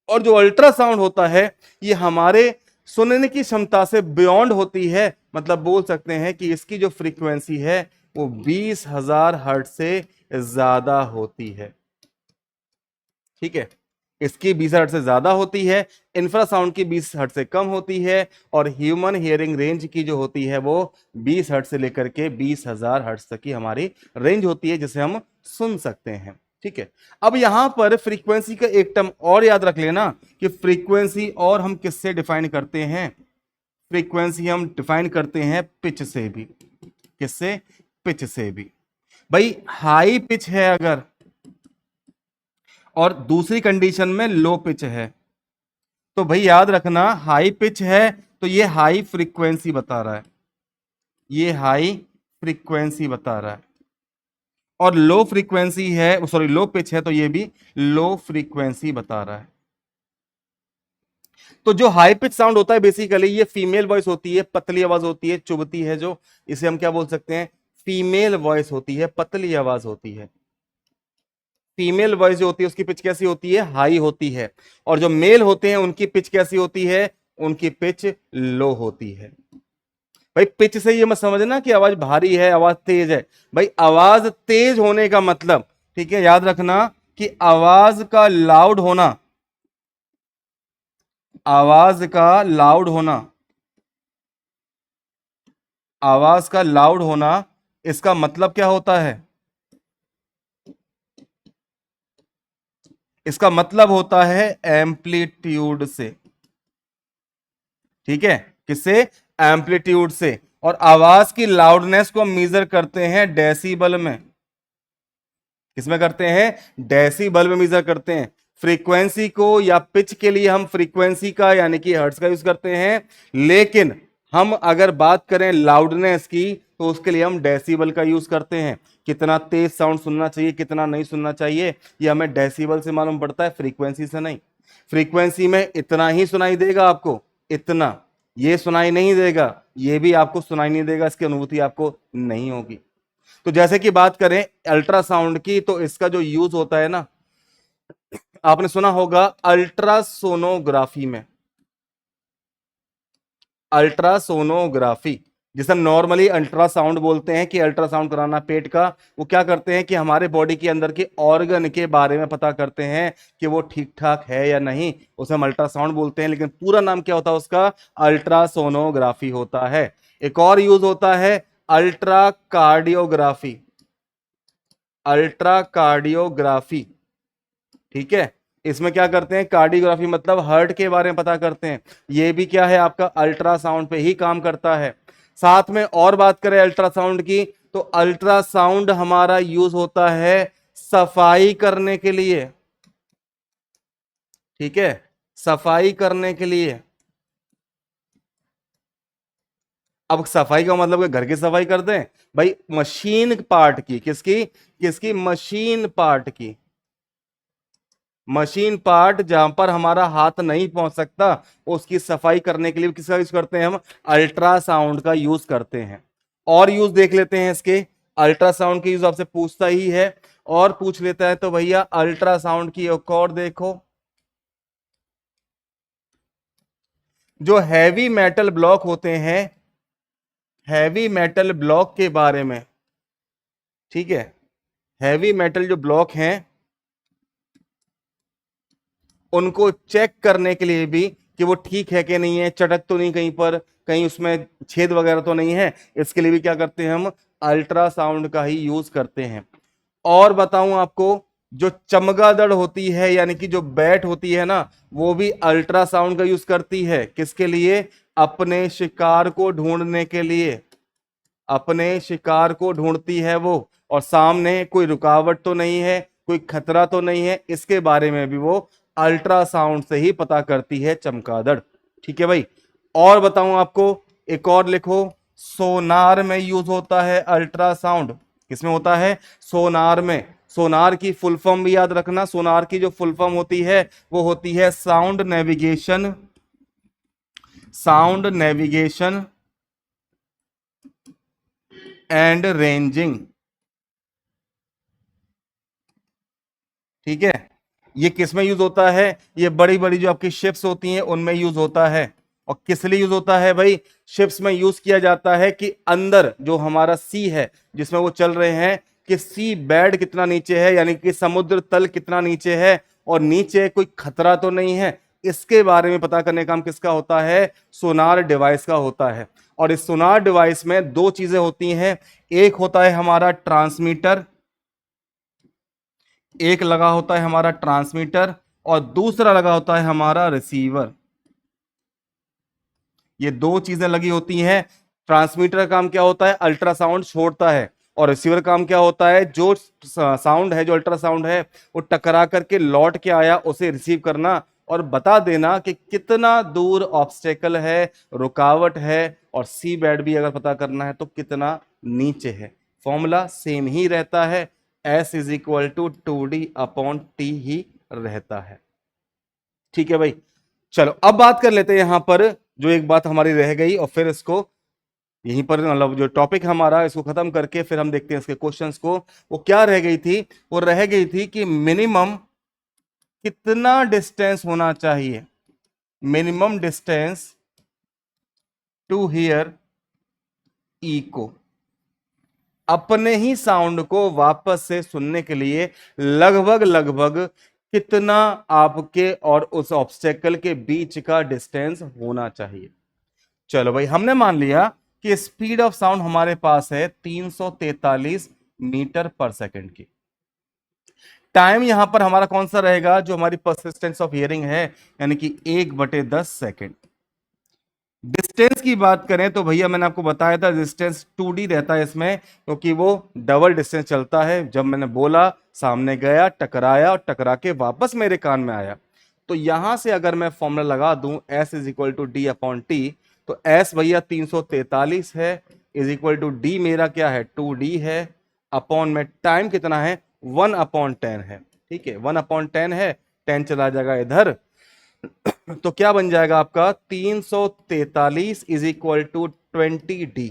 और जो अल्ट्रासाउंड होता है, ये हमारे सुनने की क्षमता से बियॉन्ड होती है, मतलब बोल सकते हैं कि इसकी जो फ्रीक्वेंसी है वो 20,000 हर्ट्ज से ज्यादा होती है, ठीक है। इसकी 20 हर्ट्ज से ज्यादा होती है, इंफ्रासाउंड की 20 हर्ट्ज से कम होती है, और ह्यूमन हियरिंग रेंज की जो होती है वो 20 हर्ट्ज से लेकर के 20,000 हर्ट्ज तक की हमारी रेंज होती है, जिसे हम सुन सकते हैं, ठीक है। अब यहां पर फ्रीक्वेंसी का एक टर्म और याद रख लेना, कि फ्रीक्वेंसी और हम किससे डिफाइन करते हैं, फ्रीक्वेंसी हम डिफाइन करते हैं पिच से भी। किससे, पिच से भी। भाई हाई पिच है अगर, और दूसरी कंडीशन में लो पिच है, तो भाई याद रखना, हाई पिच है तो ये हाई फ्रीक्वेंसी बता रहा है, ये हाई फ्रीक्वेंसी बता रहा है। और लो फ्रीक्वेंसी है, सॉरी लो पिच है, तो ये भी लो फ्रीक्वेंसी बता रहा है। तो जो हाई पिच साउंड होता है बेसिकली ये फीमेल वॉइस होती है, पतली आवाज होती है, चुभती है जो, इसे हम क्या बोल सकते हैं, फीमेल वॉइस होती है, पतली आवाज होती है, फीमेल वॉइस जो होती है उसकी पिच कैसी होती है, हाई होती है, और जो मेल होते हैं उनकी पिच कैसी होती है, उनकी पिच लो होती है। भाई पिच से ये मत समझना कि आवाज भारी है, आवाज तेज है। भाई आवाज तेज होने का मतलब, ठीक है, याद रखना कि आवाज का लाउड होना, आवाज का लाउड होना, आवाज का लाउड होना, इसका मतलब क्या होता है, इसका मतलब होता है एम्पलीट्यूड से। ठीक है, किससे, एम्पलीट्यूड से। और आवाज की लाउडनेस को हम मेजर करते हैं डेसिबल में। किसमें करते हैं, डेसिबल में मेजर करते हैं। फ्रीक्वेंसी को या पिच के लिए हम फ्रीक्वेंसी का यानी कि हर्ट्ज का यूज करते हैं, लेकिन हम अगर बात करें लाउडनेस की तो उसके लिए हम डेसिबल का यूज करते हैं। कितना तेज साउंड सुनना चाहिए, कितना नहीं सुनना चाहिए, ये हमें डेसिबल से मालूम पड़ता है, फ्रीक्वेंसी से नहीं। फ्रीक्वेंसी में इतना ही सुनाई देगा आपको, इतना, ये सुनाई नहीं देगा, ये भी आपको सुनाई नहीं देगा, इसकी अनुभूति आपको नहीं होगी। तो जैसे कि बात करें अल्ट्रासाउंड की, तो इसका जो यूज होता है ना, आपने सुना होगा अल्ट्रासोनोग्राफी में, अल्ट्रासोनोग्राफी, जिसे हम नॉर्मली अल्ट्रासाउंड बोलते हैं, कि अल्ट्रासाउंड कराना पेट का, वो क्या करते हैं कि हमारे बॉडी के अंदर के ऑर्गन के बारे में पता करते हैं कि वो ठीक ठाक है या नहीं, उसे हम अल्ट्रासाउंड बोलते हैं, लेकिन पूरा नाम क्या होता है उसका, अल्ट्रासोनोग्राफी होता है। एक और यूज होता है अल्ट्रा कार्डियोग्राफी, अल्ट्रा कार्डियोग्राफी, ठीक है। इसमें क्या करते हैं, कार्डियोग्राफी मतलब हार्ट के बारे में पता करते हैं। ये भी क्या है, आपका अल्ट्रासाउंड पे ही काम करता है। साथ में और बात करें अल्ट्रासाउंड की, तो अल्ट्रासाउंड हमारा यूज होता है सफाई करने के लिए, ठीक है, सफाई करने के लिए। अब सफाई का मतलब घर की सफाई कर दें, भाई मशीन पार्ट की, किसकी, किसकी, मशीन पार्ट की, मशीन पार्ट जहां पर हमारा हाथ नहीं पहुंच सकता, उसकी सफाई करने के लिए किसका यूज करते हैं हम, अल्ट्रासाउंड का यूज करते हैं। और यूज देख लेते हैं इसके, अल्ट्रासाउंड के यूज आपसे पूछता ही है और पूछ लेता है, तो भैया अल्ट्रासाउंड की एक और देखो, जो हैवी मेटल ब्लॉक होते हैं, हैवी मेटल ब्लॉक के बारे में, ठीक है, हैवी मेटल जो ब्लॉक हैं उनको चेक करने के लिए भी कि वो ठीक है कि नहीं है, चटक तो नहीं कहीं पर, कहीं उसमें छेद वगैरह तो नहीं है, इसके लिए भी क्या करते हैं हम, अल्ट्रासाउंड का ही यूज करते हैं। और बताऊं आपको, जो चमगादड़ होती है यानी कि जो बैट होती है ना, वो भी अल्ट्रासाउंड का यूज करती है, किसके लिए, अपने शिकार को ढूंढने के लिए, अपने शिकार को ढूंढती है वो, और सामने कोई रुकावट तो नहीं है, कोई खतरा तो नहीं है, इसके बारे में भी वो अल्ट्रासाउंड से ही पता करती है चमगादड़। ठीक है भाई। और बताऊं आपको, एक और लिखो, सोनार में यूज होता है अल्ट्रासाउंड। किसमें होता है, सोनार में। सोनार की फुल फॉर्म भी याद रखना, सोनार की जो फुल फॉर्म होती है वो होती है sound navigation, sound navigation and ranging. ठीक है, ये किस में यूज होता है, ये बड़ी बड़ी जो आपकी शिप्स होती हैं उनमें यूज होता है। और किस लिए यूज होता है भाई, शिप्स में यूज किया जाता है कि अंदर जो हमारा सी है जिसमें वो चल रहे हैं, कि सी बेड कितना नीचे है, यानी कि समुद्र तल कितना नीचे है, और नीचे कोई खतरा तो नहीं है, इसके बारे में पता करने का काम किसका होता है, सोनार डिवाइस का होता है। और इस सोनार डिवाइस में दो चीजें होती हैं, एक होता है हमारा ट्रांसमीटर, एक लगा होता है हमारा ट्रांसमीटर, और दूसरा लगा होता है हमारा रिसीवर। ये दो चीजें लगी होती हैं। ट्रांसमीटर का काम क्या होता है, अल्ट्रासाउंड छोड़ता है, और रिसीवर काम क्या होता है, जो साउंड है, जो अल्ट्रासाउंड है, वो टकरा करके लौट के आया उसे रिसीव करना और बता देना कि कितना दूर ऑब्स्टेकल है, रुकावट है, और सी बेड भी अगर पता करना है तो कितना नीचे है। फॉर्मूला सेम ही रहता है, S is equal to 2D/T ही रहता है। ठीक है भाई। चलो अब बात कर लेते हैं यहां पर, जो एक बात हमारी रह गई और फिर इसको यहीं पर मतलब जो टॉपिक हमारा इसको खत्म करके फिर हम देखते हैं इसके क्वेश्चंस को। वो क्या रह गई थी, वो रह गई थी कि मिनिमम कितना डिस्टेंस होना चाहिए, minimum distance to hear echo, अपने ही साउंड को वापस से सुनने के लिए लगभग लगभग कितना आपके और उस ऑब्स्टेकल के बीच का डिस्टेंस होना चाहिए। चलो भाई, हमने मान लिया कि स्पीड ऑफ साउंड हमारे पास है 343 मीटर पर सेकंड की। टाइम यहां पर हमारा कौन सा रहेगा, जो हमारी परसिस्टेंस ऑफ हियरिंग है, यानी कि 1/10 सेकंड। डिस्टेंस की बात करें तो भैया मैंने आपको बताया था डिस्टेंस 2D रहता है इसमें, क्योंकि वो डबल डिस्टेंस चलता है। जब मैंने बोला सामने गया, टकराया और टकरा के वापस मेरे कान में आया, तो यहां से अगर मैं फॉर्मूला लगा दूं S is equal to D upon T, तो S भैया 343 है, इज इक्वल टू डी मेरा क्या है 2D है, अपॉन में टाइम कितना है 1/10 है। ठीक है, 1/10 है, 10 चला जाएगा इधर, तो क्या बन जाएगा आपका 343 इज इक्वल टू 20D।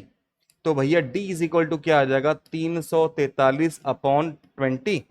तो भैया D इज इक्वल टू क्या आ जाएगा 343 अपॉन 20,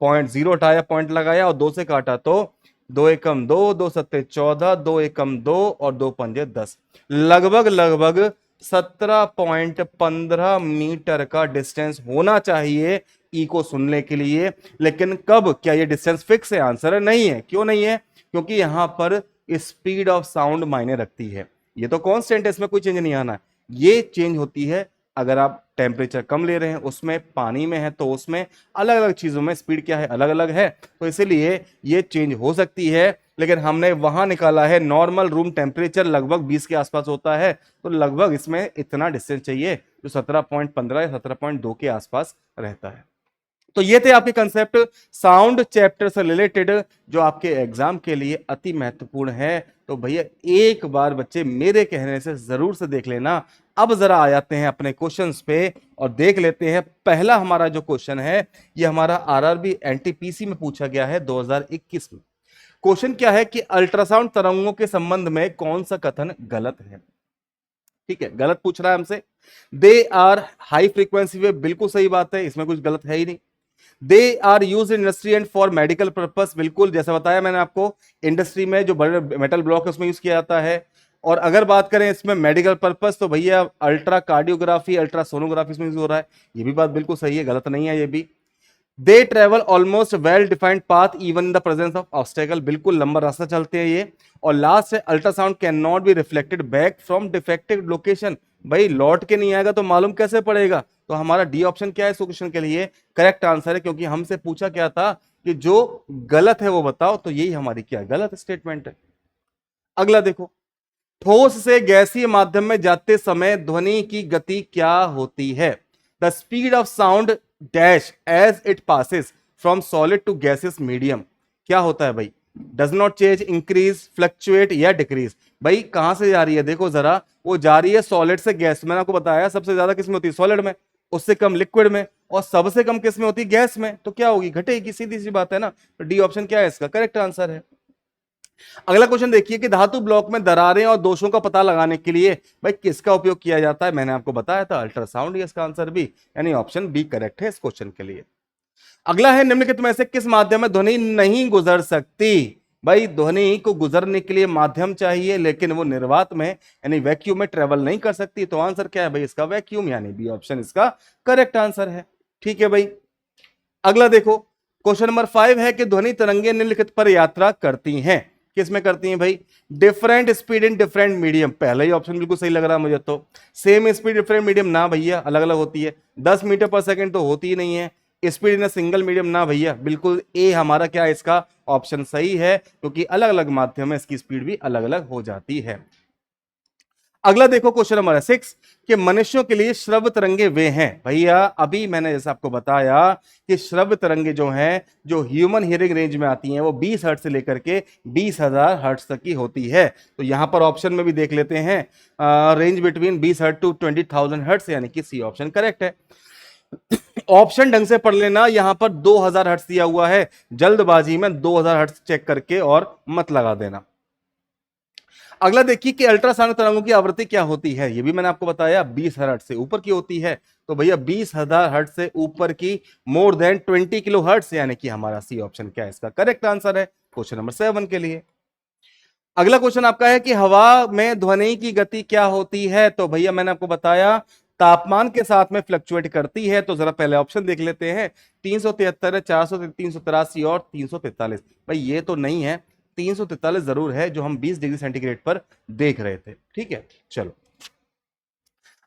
पॉइंट जीरो उठाया, पॉइंट लगाया और 2 से काटा, तो 2 एकम 2, 2 सत्ते 14, 2 एकम 2 और 2 पंजे 10, लगभग लगभग 17.15 मीटर का डिस्टेंस होना चाहिए ई को सुनने के लिए। लेकिन कब, क्या ये डिस्टेंस फिक्स है? आंसर है नहीं है। क्यों नहीं है? क्योंकि यहां पर स्पीड ऑफ साउंड मायने रखती है। ये तो कांस्टेंट है, इसमें कोई चेंज नहीं आना। ये चेंज होती है अगर आप टेम्परेचर कम ले रहे हैं, उसमें पानी में है तो उसमें अलग अलग चीजों में स्पीड क्या है, अलग अलग है, तो इसीलिए ये चेंज हो सकती है। लेकिन हमने वहां निकाला है नॉर्मल रूम टेम्परेचर लगभग 20 के आसपास होता है, तो लगभग इसमें इतना डिस्टेंस चाहिए जो 17.15 या 17.2 के आसपास रहता है। तो ये थे आपके कंसेप्ट साउंड चैप्टर से रिलेटेड, जो आपके एग्जाम के लिए अति महत्वपूर्ण है। तो भैया एक बार बच्चे मेरे कहने से जरूर से देख लेना। अब जरा आ जाते हैं अपने क्वेश्चंस पे और देख लेते हैं। पहला हमारा जो क्वेश्चन है ये हमारा आरआरबी एनटीपीसी में पूछा गया है 2021 में। क्वेश्चन क्या है कि अल्ट्रासाउंड तरंगों के संबंध में कौन सा कथन गलत है। ठीक है, गलत पूछ रहा है हमसे। They are high frequency wave, बिल्कुल सही बात है, इसमें कुछ गलत है ही नहीं। They are use in industry and for medical purpose, बिल्कुल जैसा बताया मैंने आपको, इंडस्ट्री में जो बड़े मेटल ब्लॉक है उसमें यूज किया जाता है। और अगर बात करें इसमें मेडिकल पर्पस, तो भैया अल्ट्रा कार्डियोग्राफी, अल्ट्रा सोनोग्राफी इसमें यूज हो रहा है। ये भी बात बिल्कुल सही है, गलत नहीं है ये भी। They travel almost well defined path even in the presence of obstacle, बिल्कुल लंबा रास्ता चलते हैं ये। और लास्ट है ultrasound can not be reflected back from defective location, भाई लौट के नहीं आएगा तो मालूम कैसे पड़ेगा। तो हमारा डी ऑप्शन क्या है इस क्वेश्चन के लिए करेक्ट आंसर है, क्योंकि हमसे पूछा क्या था कि जो गलत है वो बताओ, तो यही हमारी क्या गलत स्टेटमेंट है। अगला देखो, ठोस से गैसीय माध्यम में जाते समय ध्वनि की गति क्या होती है। The speed of sound dash as it passes from solid to gaseous medium, क्या होता है भाई, does not change, increase, fluctuate या डिक्रीज। भाई कहां से जा रही है, देखो जरा, वो जा रही है सॉलिड से गैस। मैंने आपको बताया सबसे ज्यादा किस में होती है, सॉलिड में, उससे कम लिक्विड में, और सबसे कम किस में होती है, गैस में। तो क्या होगी, घटेगी, सीधी सी बात है ना। तो डी ऑप्शन क्या है इसका करेक्ट आंसर है। अगला क्वेश्चन देखिए कि धातु ब्लॉक में दरारें और दोषों का पता लगाने के लिए भाई किसका उपयोग किया जाता है। मैंने आपको बताया था अल्ट्रासाउंड, इसका आंसर बी, यानी ऑप्शन बी करेक्ट है इस क्वेश्चन के लिए। अगला है निम्नलिखित में से किस माध्यम में ध्वनि नहीं गुजर सकती। भाई ध्वनि को गुजरने के लिए माध्यम चाहिए, लेकिन वो निर्वात में यानी वैक्यूम में ट्रेवल नहीं कर सकती। तो आंसर क्या है भाई इसका, वैक्यूम, यानी बी ऑप्शन इसका करेक्ट आंसर है। ठीक है भाई, अगला देखो, क्वेश्चन नंबर 5 है कि ध्वनि तरंगे निम्नलिखित पर यात्रा करती हैं, किस में करती हैं भाई, different speed in different medium. पहला ही ऑप्शन बिल्कुल सही लग रहा है मुझे तो। सेम स्पीड डिफरेंट मीडियम, ना भैया, अलग अलग होती है। 10 मीटर पर सेकंड तो होती ही नहीं है। स्पीड इन सिंगल मीडियम, ना भैया, बिल्कुल ए हमारा क्या है इसका ऑप्शन सही है, क्योंकि अलग अलग माध्यम में इसकी स्पीड भी अलग अलग हो जाती है। अगला देखो क्वेश्चन नंबर 6 कि मनुष्यों के लिए श्रव्य तरंगे वे हैं। भैया अभी मैंने जैसा आपको बताया कि श्रव्य तरंगे जो हैं, जो ह्यूमन हियरिंग रेंज में आती हैं, वो 20 हर्ट्ज से लेकर के 20,000 हर्ट्ज तक की होती है। तो यहां पर ऑप्शन में भी देख लेते हैं, range between 20 hertz to 20,000 hertz, यानी कि सी ऑप्शन करेक्ट है। ऑप्शन ढंग से पढ़ लेना, यहां पर 2000 हर्ट्ज दिया हुआ है, जल्दबाजी में 2000 हर्ट्ज चेक करके और मत लगा देना। अगला देखिए कि अल्ट्रासाउंड तरंगों की आवृत्ति क्या होती है, ये भी मैंने आपको बताया 20,000 हर्ट्ज से ऊपर की होती है। तो भैया 20,000 हर्ट्ज से ऊपर की मोर देन 20 किलो हर्ट्ज, यानी कि हमारा सी ऑप्शन क्या है इसका करेक्ट आंसर है क्वेश्चन नंबर 7 के लिए। अगला क्वेश्चन आपका है कि हवा में ध्वनि की गति क्या होती है। तो भैया मैंने आपको बताया तापमान के साथ में फ्लक्चुएट करती है। तो जरा पहले ऑप्शन देख लेते हैं, 373 है, 400, 383 और 343। भाई ये तो नहीं है, 343 जरूर है जो हम 20 डिग्री सेंटीग्रेड पर देख रहे थे। ठीक है, चलो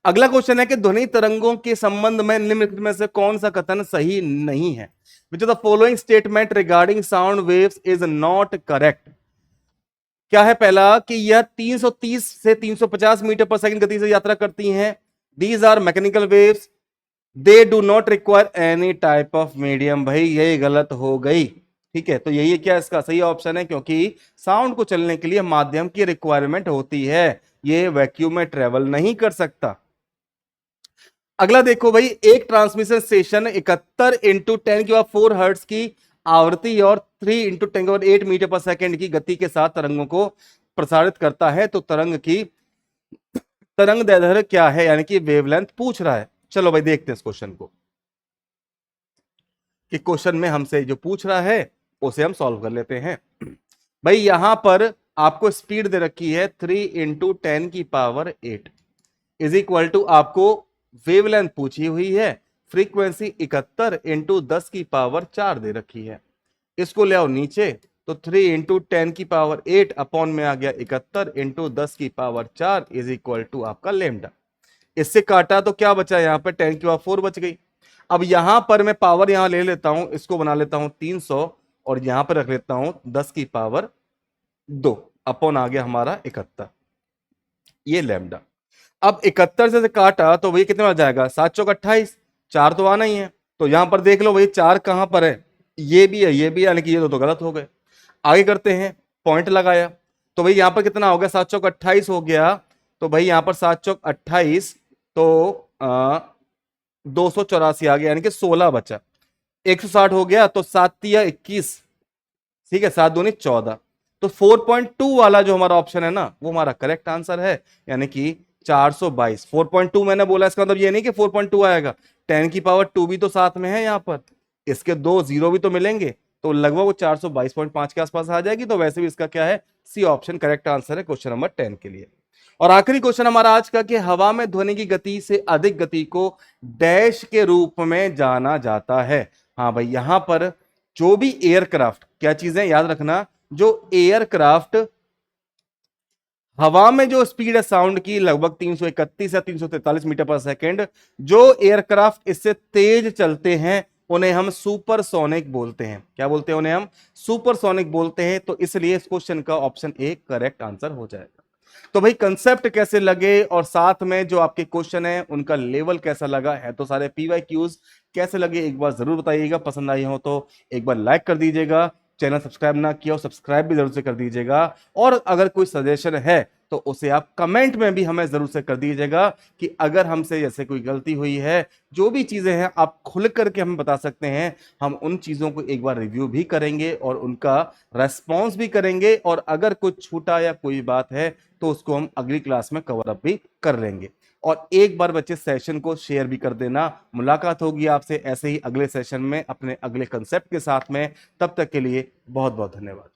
अगला क्वेश्चन है कि ध्वनि तरंगों के संबंध में निम्नलिखित में से कौन सा कथन सही नहीं है। Which of the following statement regarding sound waves is not correct. क्या है पहला कि यह 330 से 350 मीटर पर सेकंड गति से यात्रा करती हैं। These are mechanical waves, they do not require any type of medium. भाई ये गलत हो गई। ठीक है, तो यही क्या इसका सही ऑप्शन है, क्योंकि साउंड को चलने के लिए माध्यम की रिक्वायरमेंट होती है, ये वैक्यूम में ट्रेवल नहीं कर सकता। अगला देखो भाई, एक ट्रांसमिशन स्टेशन 71 इंटू 10⁴ हर्ट्ज की आवृत्ति और 3 इंटू 10⁸ मीटर पर सेकेंड की गति के साथ तरंगों को प्रसारित करता है। तो तरंग दैर्ध्य क्या है, यानी कि वेवलेंथ पूछ रहा है। चलो भाई देखते हैं इस क्वेश्चन को, कि क्वेश्चन में हमसे जो पूछ रहा है उसे हम सॉल्व कर लेते हैं। भाई यहां पर आपको स्पीड दे रखी है 3 इंटू 10⁸ इज इक्वल टू आपको वेवलेंथ पूछी हुई है, फ्रीक्वेंसी 71 इंटू 10⁴ दे रखी है। इसको ले आओ नीचे, तो 3 इंटू 10⁸ अपॉन में आ गया 71 इंटू 10⁴ इज इक्वल टू आपका लेमडा। इससे काटा तो क्या बचा, यहां पर 10⁴ बच गई। अब यहां पर मैं पावर यहां ले लेता हूं, इसको बना लेता हूं 300 और यहां पर रख लेता हूं 10⁻² अपॉन आ गया हमारा 71, ये लैम्डा। अब 71 से काटा तो वही कितने में आ जाएगा, 7 चौक 28, 4 तो आना ही है। तो यहां पर देख लो भाई 4 कहां पर है, ये भी है ये भी, यानी कि ये तो गलत हो गए। आगे करते हैं, पॉइंट लगाया तो भाई यहां पर कितना हो गया, 7 चौक 28 हो गया। तो भाई यहां पर 7 चौक 28 तो 284 आ गया, यानी कि 16 बचा। 160 हो गया तो 7 तिया 21, ठीक है, 7 दूनी 14। तो 4.2 वाला जो हमारा ऑप्शन है ना, वो हमारा करेक्ट आंसर है, यानी कि 422। 4.2 मैंने बोला, इसका मतलब ये नहीं कि 4.2 आएगा, 10⁻² भी तो साथ में है यहां पर, इसके 2 जीरो भी तो मिलेंगे, तो लगभग वो 422.5 के आसपास आ जाएगी। तो वैसे भी इसका क्या है, सी ऑप्शन करेक्ट आंसर है क्वेश्चन नंबर 10 के लिए। और आखिरी क्वेश्चन हमारा आज का, कि हवा में ध्वनि की गति से अधिक गति को डैश के रूप में जाना जाता है। हाँ भाई, यहां पर जो भी एयरक्राफ्ट, क्या चीजें याद रखना, जो एयरक्राफ्ट हवा में जो स्पीड है साउंड की लगभग 331 या 343 मीटर पर सेकेंड, जो एयरक्राफ्ट इससे तेज चलते हैं उन्हें हम सुपरसोनिक बोलते हैं। क्या बोलते हैं, उन्हें हम सुपरसोनिक बोलते हैं। तो इसलिए इस क्वेश्चन का ऑप्शन ए करेक्ट आंसर हो जाएगा। तो भाई कंसेप्ट कैसे लगे और साथ में जो आपके क्वेश्चन है उनका लेवल कैसा लगा है, तो सारे PYQs कैसे लगे एक बार जरूर बताइएगा। पसंद आई हो तो एक बार लाइक कर दीजिएगा, चैनल सब्सक्राइब ना किया हो सब्सक्राइब भी जरूर से कर दीजिएगा। और अगर कोई सजेशन है तो उसे आप कमेंट में भी हमें जरूर से कर दीजिएगा, कि अगर हमसे जैसे कोई गलती हुई है, जो भी चीजें हैं आप खुल करके हमें बता सकते हैं। हम उन चीजों को एक बार रिव्यू भी करेंगे और उनका रेस्पॉन्स भी करेंगे, और अगर कुछ छूटा या कोई बात है तो उसको हम अगली क्लास में कवर अप भी कर लेंगे। और एक बार बच्चे सेशन को शेयर भी कर देना। मुलाकात होगी आपसे ऐसे ही अगले सेशन में अपने अगले कंसेप्ट के साथ में। तब तक के लिए बहुत बहुत धन्यवाद।